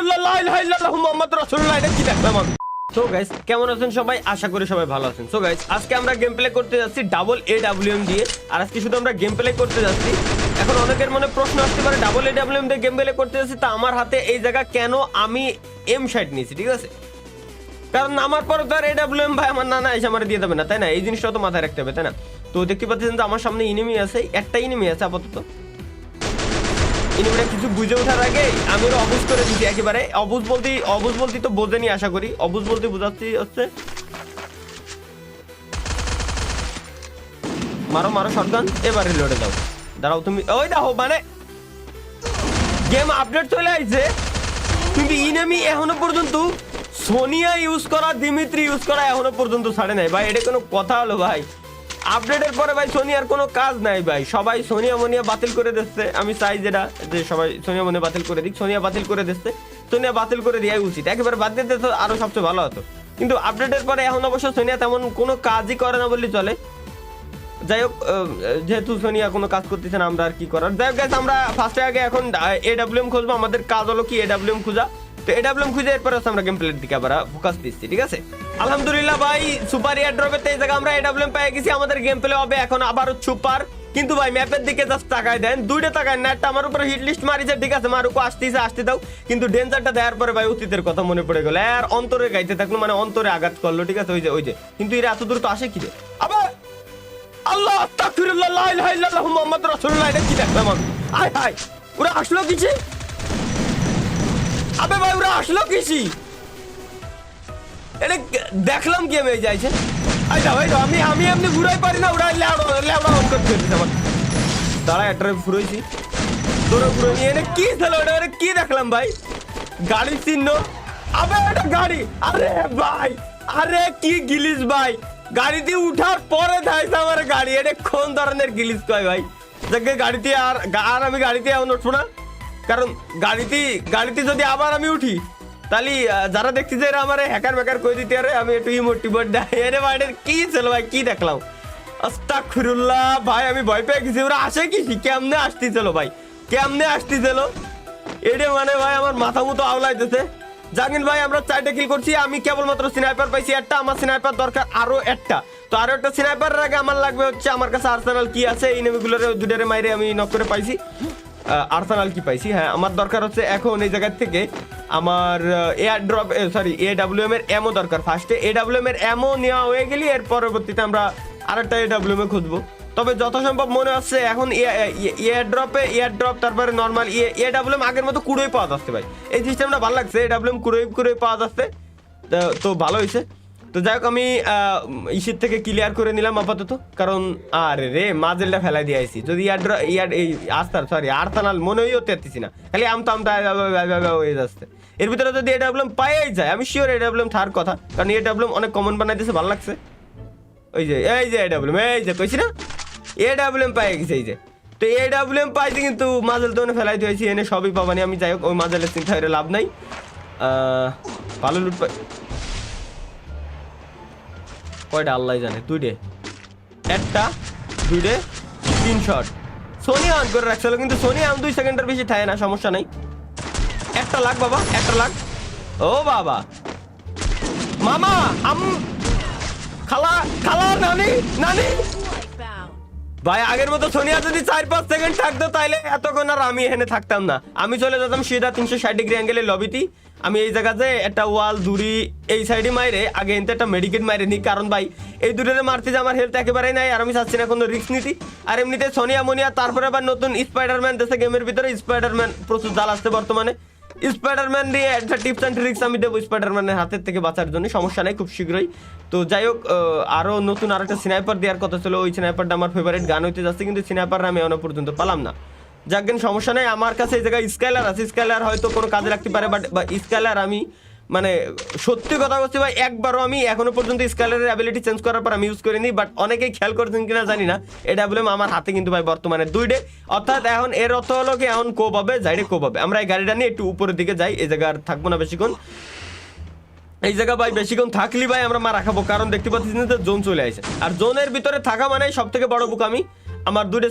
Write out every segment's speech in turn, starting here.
আস্তাগফিরুল্লাহ লা ইলাহা ইল্লাল্লাহু মুহাম্মাদুর রাসূলুল্লাহ। এটা কি দেখলাম আমি? সো গাইস, কেমন আছেন সবাই? আশা করি সবাই ভালো আছেন। সো গাইস, আজকে আমরা গেম প্লে করতে যাচ্ছি ডাবল AWM দিয়ে। আর আজকে শুধু আমরা গেম প্লে করতে যাচ্ছি। এখন অনেকের মনে প্রশ্ন আসতে পারে, ডাবল AWM দিয়ে গেম প্লে করতে যাচ্ছি, তা আমার হাতে এই জায়গা কেন আমি M60 নিয়েছি, ঠিক আছে? কারণ আমার পরে তো আর AWM ভাই আমার নানা এসে আমার দিয়ে দেবে না, তাই না? এই জিনিসটা তো মাথায় রাখতে হবে, তাই না? তো দেখতে পাচ্ছেন যে আমার সামনে ইনিমি আছে, একটা ইনিমি আছে আপাতত। ইনিমিটা কিছু বুঝে ওঠার আগে আমি ওরা অবুজ করে দিচ্ছি একেবারে। অবুজ বলতে তো বোঝেনি আশা করি। অবুজ বলতে বোঝাচ্ছি হচ্ছে মারো মারো শটগান, এবার রিলোডে দাও। দাঁড়াও তুমি, ওই দেখো মানে গেম আপডেট চলে আসছে কিন্তু ইনিমি এখনো পর্যন্ত সোনিয়া ইউজ করা, দিমিত্রি ইউজ করা এখনো পর্যন্ত ছাড়ে নাই ভাই। এটা কোনো কথা হলো ভাই? আপডেটের পরে ভাই সোনিয়ার কোনো কাজ নাই ভাই। সবাই সোনিয়া মনিয়া বাতিল করে দিচ্ছে। আমি চাই যেটা যে সবাই সোনিয়া মনিয়া বাতিল করে দিক। সোনিয়া বাতিল করে দিচ্ছে, সোনিয়া বাতিল করে দেওয়াই উচিত। একেবারে বাদ দিতে তো আরো সবচেয়ে ভালো হতো। কিন্তু আপডেটের পরে এখন অবশ্য সোনিয়া তেমন কোনো কাজই করে না বললেই চলে। যাই হোক, যেহেতু সোনিয়া কোনো কাজ করতেছে না, আমরা আর কি করার। যাই হোক গাইস, আমরা ফার্স্টে আগে এখন AWM খুঁজবো। আমাদের কাজ হলো কি AWM খোঁজা। তো AWM খুঁজে এরপরে আমরা গেম প্লের দিকে আবার ফোকাস দিচ্ছি, ঠিক আছে? আলহামদুলিল্লাহ ভাই, সুপার এয়ার ড্রপের এই জায়গা আমরা AWM পেয়ে গেছি। আমাদের গেম প্লে হবে এখন আবারও সুপার। কিন্তু ভাই ম্যাপের দিকে জাস্ট তাকায় দেন, দুইটা তাকায় না, একটা আমার উপরে হিট লিস্ট মারিছে, ঠিক আছে? মারুকো আসতেছে, আসতে দাও। কিন্তু ডেঞ্জারটা দেওয়ার পরে ভাই অতীতের কথা মনে পড়ে গেল। আর অন্তরে গাইতে থাকলো, মানে অন্তরে আঘাত করলো, ঠিক আছে? ওই যে কিন্তু এরা এত দূর তো আসে কি রে? আবার আল্লাহ আস্তাগফিরুল্লাহ লা ইলাহা ইল্লাল্লাহু মুহাম্মাদুর রাসূলুল্লাহ। এটা কি দেখলাম আমি? আয় হায়, ওরা আসলো কিছে? আবে ভাই ওরা আসলো কিছি? এটা দেখলাম কি আমি যাইছে? আই দাও আমি এমনি ঘুরাই পারি না, ওরা লেওড়া অন করতে দিছে আমার। দাঁড়া, একটা ঘুরাইছি, তোরা ঘুরে নিয়ে এনে কি ছিল ওটা? কি দেখলাম ভাই? গাড়ির চিহ্ন। আবে এটা গাড়ি। আরে ভাই, আরে কি গিলিস ভাই! গাড়িতে উঠার পরে ধাইছে আমার গাড়ি। এটা কোন ধরনের গিলিস কয় ভাই? যাকে গাড়িতে আর আমি গাড়িতে এখন উঠবো না। কারণ গাড়িতে যদি আবার আমি উঠি তাহলে যারা দেখছি যে এরা আমার হ্যাকার ম্যাকার করে দিতে আরে আমি একটু ইমোটিভেট দেয়। আরে ভাই এটা কি ছিল ভাই? কি দেখলাম? আস্তাগফিরুল্লাহ ভাই, আমি ভয় পেয়ে গেছি। ওরা আসে কি? কেমনে আসতেছিল ভাই? কেমনে আসতেছিল? এটা মানে ভাই আমার মাথা মতো আওলাইতেছে। জামিল ভাই, আমরা 4টা কিল করছি। আমি কেবলমাত্র স্নাইপার পাইছি একটা। আমার স্নাইপার দরকার আরো একটা। তো আরো একটা স্নাইপারের আগে আমার লাগবে হচ্ছে, আমার কাছে আর্সেনাল কি আছে। এই নেমগুলোর দুটারে মাইরে আমি নক করে পাইছি। আর্সেনাল কি পাইছি, হ্যাঁ। আমার দরকার হচ্ছে এখন এই জায়গা থেকে আমার এয়ার ড্রপ, সরি AWM এর এমও দরকার। ফার্স্টে AWM এর এমও নেওয়া হয়ে গেলে এর পরবর্তীতে আমরা আরেকটা AWM এ খুঁজবো। তবে যথাসম্ভব মনে হচ্ছে এখন এয়ার ড্রপ, তারপরে নর্মাল AWM আগের মতো কুড়োই পাওয়া যাচ্ছে ভাই। এই সিস্টেমটা ভালো লাগছে। AWM কুড়োই পাওয়া যাচ্ছে, তো ভালো হয়েছে। তো যাই হোক, আমি ইসের থেকে ক্লিয়ার করে নিলাম আপাতত। কারণ আরে রে মাজেলটা ফেলাই দিয়ে আইছি। যদি আর্সেনাল মনে হয়ে হতে না, খালি আমতা হয়ে যাচ্ছে। এর ভিতরে যদি AWM পাই যায়, আমি শিওর AWM থার কথা। কারণ AWM অনেক কমন বানাই দিয়েছে, ভালো লাগছে। এই যে AWM, এই যে কইছি না AWM পাই গেছে। এই যে তো AWM পাইছি, কিন্তু মাজেল তো ফেলাই দিয়েছি। এনে সবই পাবানি আমি। যাই হোক, ওই মাজেলের চিন্তা করে লাভ নাই। ভালো লুট পাই কয়টা আল্লাহ জানে। দুইটে, একটা, দুইটে, 3 শট। সোনিয়া অন করে রাখছিল, কিন্তু সোনিয়া 2 সেকেন্ডের বেশি থাকে না, সমস্যা নাই। একটা লাখ বাবা, একটা লাখ। ও বাবা, মামা, খালা নানি ভাই, আগের মতো সোনিয়া যদি 4-5 সেকেন্ড থাকতো তাইলে এতক্ষণ আর আমি এখানে থাকতাম না। আমি চলে যেতাম সিধা 360 ডিগ্রি অ্যাঙ্গেলের লবিতে। আমি এই জায়গাতে একটা ওয়াল দূরি এই সাইডে মাইরে আগে এনতে একটা মেডিকেট মাইরে নিই। কারণ ভাই এই দূরে মারতে যে আমার হেলথ একেবারেই নাই, আর আমি চাচ্ছি না কোনো রিস্ক নিতে। আর এমনিতে সোনিয়া মনিয়া, তারপরে আবার নতুন স্পাইডারম্যান দেশে গেমের ভিতরে। স্পাইডারম্যান প্রচুর জাল আসছে বর্তমানে। স্পাইডারম্যান দিয়ে একটা টিপস অ্যান্ড ট্রিক্স আমি দেবো স্পাইডারম্যানের হাতের থেকে বাঁচার জন্য। সমস্যা নেই, খুব শীঘ্রই। তো যাই হোক, আরও নতুন আরেকটা স্নাইপার দেওয়ার কথা ছিল। ওই স্নাইপারটা আমার ফেভারিট গান হইতে যাচ্ছে, কিন্তু স্নাইপার আমি এখনো পর্যন্ত পেলাম না। যাক গে, সমস্যা নেই। আমার কাছে এই জায়গায় স্কাইলার আছে। স্কাইলার হয়তো কোনো কাজে রাখতে পারে, বাট স্কাইলার আমি মানে সত্যি কথা বলছি ভাই, একবারও আমি এখনো পর্যন্ত স্কাইলারের অ্যাবিলিটি চেঞ্জ করার পর আমি ইউজ করিনি। বাট অনেকেই খেয়াল করছেন কিনা জানি না, AWM আমার হাতে কিন্তু ভাই বর্তমানে 2ডে। অর্থাৎ এখন এর অর্থ হলো কি, এখন কোপ হবে, যাইরে কোপ হবে। আমরা এই গাড়িটা নিয়ে একটু উপরের দিকে যাই। এই জায়গা আর থাকবো না বেশিক্ষণ। এই জায়গা ভাই বেশিক্ষণ থাকলি ভাই আমরা মারা খাবো। কারণ দেখতে পাচ্ছি যে জোন চলে আসে, আর জোনের ভিতরে থাকা মানে সব থেকে বড় বোকামি। আমার দুটো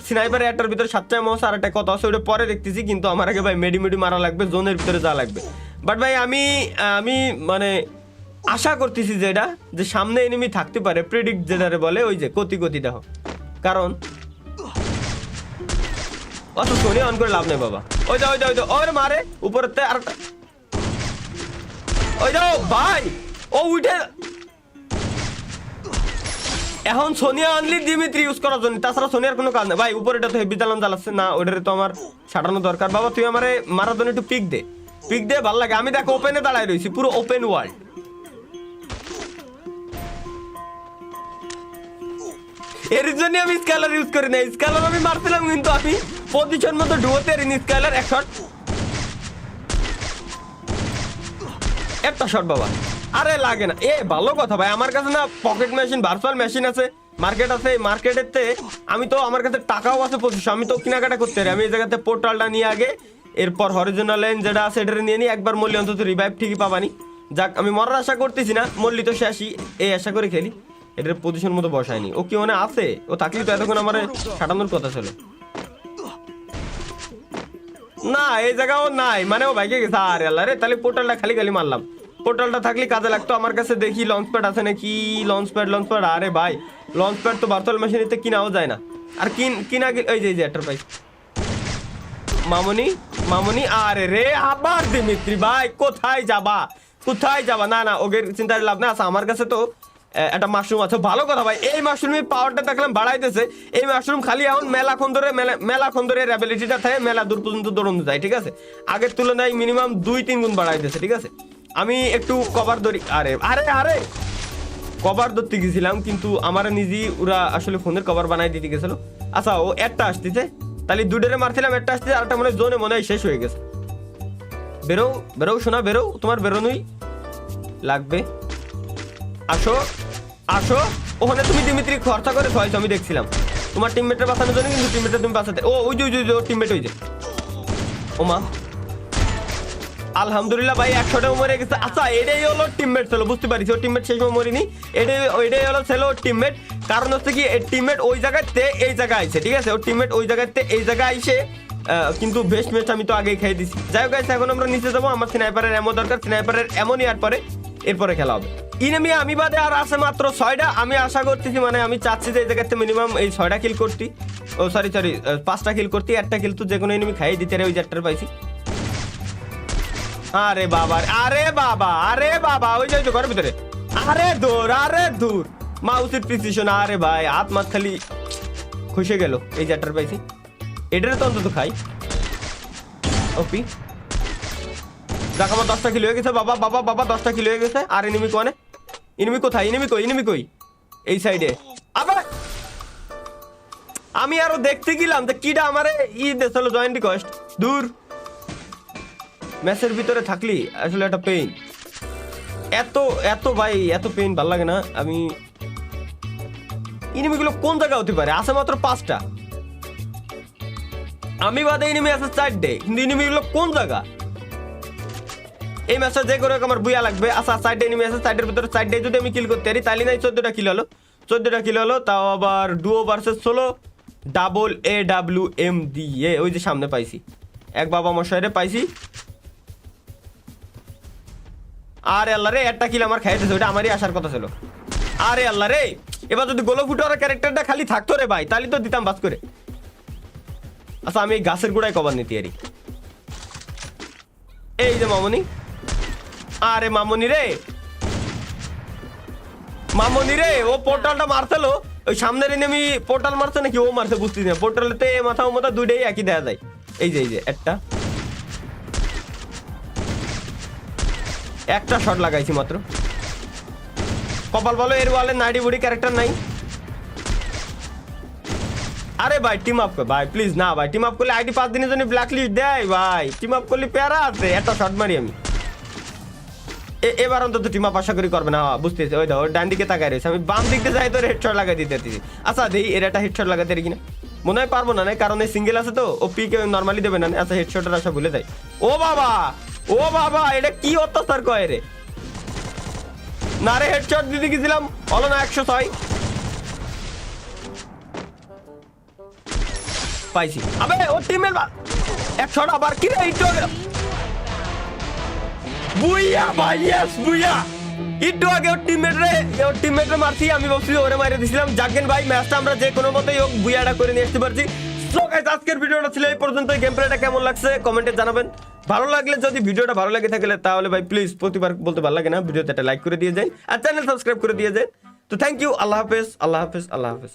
স্নাইপার একটার ভিতরে 7টা এমো আছে, আর একটা কত আছে ওটা পরে দেখতেছি, কিন্তু আমার আগে ভাই মেডি মারা লাগবে, জোনের ভিতরে যা লাগবে। বাট ভাই আমি মানে আশা করতেছি যেটা যে সামনে এনিমি থাকতে পারে, প্রেডিক্ট যেটারে বলে, ওই যে কতি দেখো, কারণ অত সোনি অন করে লাভ নেই বাবা। ওই যাও ওরে মারে উপরেতে আর ওই যাও ভাই, ও উঠে এখন সোনিয়া অনলি দিমিত্রি ইউজ করার জন্য, তাছাড়া সোনিয়ার কোনো কাজ নেই ভাই। উপরেটা তো হেভি জ্বালান জ্বালাচ্ছে না, ওটারে তো আমার সাটানো দরকার। বাবা তুই আমারে মারার জন্য একটু পিক দে ভালো লাগে। আমি দেখো ওপেনে দাঁড়ায় রয়েছি, পুরো ওপেন ওয়ার্ল্ড। এর জন্য আমি স্কেলার ইউজ করি না, স্কেলার আমি মারছিলাম কিন্তু আমি পজিশন মতো ঢুকতে পারিনি। স্কেলার এক শট, একটা শট বাবা, আরে লাগে না। ভালো কথা ভাই, আমার কাছে না পকেট মেশিন ভার্চুয়াল মেশিন আছে, মার্কেট আছে, মার্কেটেতে আমি তো আমার কাছে টাকাও আছে প্রচুর, আমি তো কেনাকাটা করতে পারি। আমি এই জায়গাতে পোর্টালটা নিয়ে আগে, এরপর হরিজোনাল লাইন যেটা আছে এটা নিয়ে নিই, একবার মরলে অন্তত রিভাইভ ঠিকই পাবানি। যাক আমি মরার আশা করতেছি না, মরলি তো শেষই, এই আশা করে খেলি। এটার পজিশন মতো বসায়নি, ও কি মানে আছে, ও থাকলে তো এতক্ষণ আমার সাটানোর কথা ছিল না। এই জায়গাও নাই, মানে ও ভাইকে গেছে। আরে আল্লাহ রে, তাহলে পোর্টালটা খালি মারলাম। পোর্টালটা থাকলে কাজে লাগতো। আমার কাছে দেখি লঞ্চ প্যাড আছে নাকি, লঞ্চ প্যাড। আরে ভাই লঞ্চ প্যাড তো ভার্চুয়াল মেশিনেতে কিনাও যায় না, আর কিনা এই যে একটা পাই। মামনি আরে রে, আবার দিমিত্রি ভাই কোথায় যাবা? না ওকে চিন্তার লাভ না। আচ্ছা আমার কাছে তো একটা মাশরুম আছে, ভালো কথা ভাই। এই মাশরুমের পাওয়ারটা দেখলাম বাড়াইতেছে। এই মাশরুম খালি এখন মেলাক্ষণ ধরে অ্যাবিলিটিটা থাকে, মেলা দূর পর্যন্ত দৌড়ানো যায়, ঠিক আছে। আগের তুলনায় মিনিমাম 2-3 গুণ বাড়াইতেছে, ঠিক আছে। আমি একটু কভার ধরি, আরে কভার ধরতে গেছিলাম, কিন্তু আমার নিজেই ওরা আসলে ফোনের কভার বানাই দিতে গেছিল। আচ্ছা ও একটা আসতেছে, তাহলে দুটোরে মারছিলাম, একটা আসতেছে, আরেকটা মনে জোনে মনে হয় শেষ হয়ে গেছে। বেরো শোনা, বেরো, তোমার বেরোনোই লাগবে। আসো ওখানে তুমি দিমিত্রি খরচা করে খোয়াইছো, আমি দেখছিলাম তোমার টিমমেটের বাঁচানোর জন্য, কিন্তু টিমমেটটা তুমি বাঁচাতে। ওই যে টিমমেট ওই যে, ও মা আলহামদুলিল্লাহ ভাই 100টা মরে গেছে। আচ্ছা এটাই হলো টিমমেট ছিল, বুঝতে পারিস ও টিমমেট সেই সময় মরিনি। এটাই হলো ছিল টিমমেট, কারণ হচ্ছে কি টিমমেট ওই জায়গাতে এই জায়গায় আইছে, ঠিক আছে। ও টিমমেট ওই জায়গাতে এই জায়গায় আইসে, কিন্তু বেস্ট ম্যাচ আমি তো আগেই খেয়ে দিছি। যাই হোক গাইস, এখন আমরা নিচে যাবো। আমার স্নাইপারের এমন দরকার, স্নাইপারের এমন ইয়ার পরে এরপরে খেলা হবে। ইনেমি আমি বাদে আর আছে মাত্র 6টা। আমি আশা করতেছি, মানে আমি চাচ্ছি যে এই জায়গাতে মিনিমাম এই 6টা কিল করতে, ও সরি 5টা কিল করতে। একটা কিল তো যে কোনো এনিমি খাইয়ে দিতে রে, ওই চারটার পাইছি। আরে বাবা ওই যে ঘরের ভিতরে, আরে দূর মাউসের প্রিসিশন। আরে ভাই হাত খালি খুশে গেল, এই চারটার পাইছি। এটারে তো অন্তত খাই। ওপি যাক, আমার 10টা কিলো হয়ে গেছে বাবা 10টা কিলো হয়ে গেছে। আর এনিমি কোথায়? এনিমি কই? এই সাইডে। আবার আমি আরো দেখতে গেলাম যে কিটা আমারে দেশলো জয়েন্ট রিকোয়েস্ট। দূর ম্যাচের ভিতরে থাকলি আসলে একটা পেইন, এত ভাই এত পেইন ভাল লাগে না। আমি এনিমিগুলো কোন জায়গা হতে পারে? আছে মাত্র 5টা, আমি বাদে এনিমি আছে 4টে, কিন্তু এনিমিগুলো কোন জায়গা? এই ম্যাচটা যে করে আমার বুয়া লাগবে। আচ্ছা 4টে এনিমি আছে, 4টের ভিতরে 4টে যদি আমি কিল করতে পারি তাহলে নাই 14টা কিল হলো। তাও আবার duo versus solo, double AWM দিয়ে। ওই যে সামনে পাইছি এক বাবা মশাইরে পাইছি। আরে আল্লাহ রে, একটা কিল আমার খাইতেছে, ওটা আমারই আসার কথা ছিল। আরে আল্লাহ রে, এবার যদি গোলো ফুটার ক্যারেক্টারটা খালি থাকতো রে ভাই, তাহলে তো দিতাম বাস করে। আচ্ছা আমি এই গাছের গোড়ায় কভার নিতে পারি। এই যে মামনি, আরে মামনি রে, ও পোর্টালটা মারছিল। ওই সামনের এনিমি পোর্টাল মারছে নাকি ও মারছে বুঝতেছি না। পোর্টালেতে মাথা দুইটাই একই দেখা যায়। এই যে একটা শট লাগাইছি মাত্র। কপাল বলো এর ওয়ালে নাইডি বুড়ি ক্যারেক্টার নাই। আরে ভাই টিম আপ ভাই প্লিজ না ভাই, টিম আপ করলে আইডি 5 দিনের জন্য ব্ল্যাক লিস্ট দেয় ভাই। টিম আপ করলে প্যারা আছে, একটা শট মারি আমি। এবার অন্তত টিম আপ আশা করি করবে না, বুঝতেছি। ওই দাও ডান দিকে তাকায় রয়েছে, আমি বাম দিকে যাই তোর হেডশট লাগাই দিতে। আচ্ছা দেই এর একটা হেডশট লাগাতে পারি কিনা, মনে হয় পারবো না, কারণ এই সিঙ্গেল আছে তো, ও পিকে নর্মালি দেবে না। আচ্ছা হেডশটের আশা ভুলে যাই। ও বাবা এটা কি অত্যাচার কয় রে। না রে হেডশট দিতে গেছিলাম, হলো না 106। পাইছি আবে ও টিমের এক শট আবার কি রে একটু আগে বুইয়া ভাই ইয়েস বুইয়া একটু আগে ওর টিমমেটরে মারছি আমি ভাবছি ওরে মারিয়ে দিছিলাম জাগেন ভাই ম্যাচটা আমরা যে কোনো মতেই হোক বুইয়াটা করে নিয়ে আসতে পারছি সো গাইস আজকের ভিডিওটা ছিল এই পর্যন্ত গেম প্লেটা কেমন লাগছে কমেন্টে জানাবেন ভালো লাগলে যদি ভিডিওটা ভালো লাগে থাকলে তাহলে ভাই প্লিজ প্রতিবার বলতে ভালো লাগে না ভিডিওতে একটা লাইক করে দিয়ে যান আর চ্যানেল সাবস্ক্রাইব করে দিয়ে যান তো থ্যাংক ইউ আল্লাহ হাফেজ আল্লাহ হাফেজ আল্লাহ হাফেজ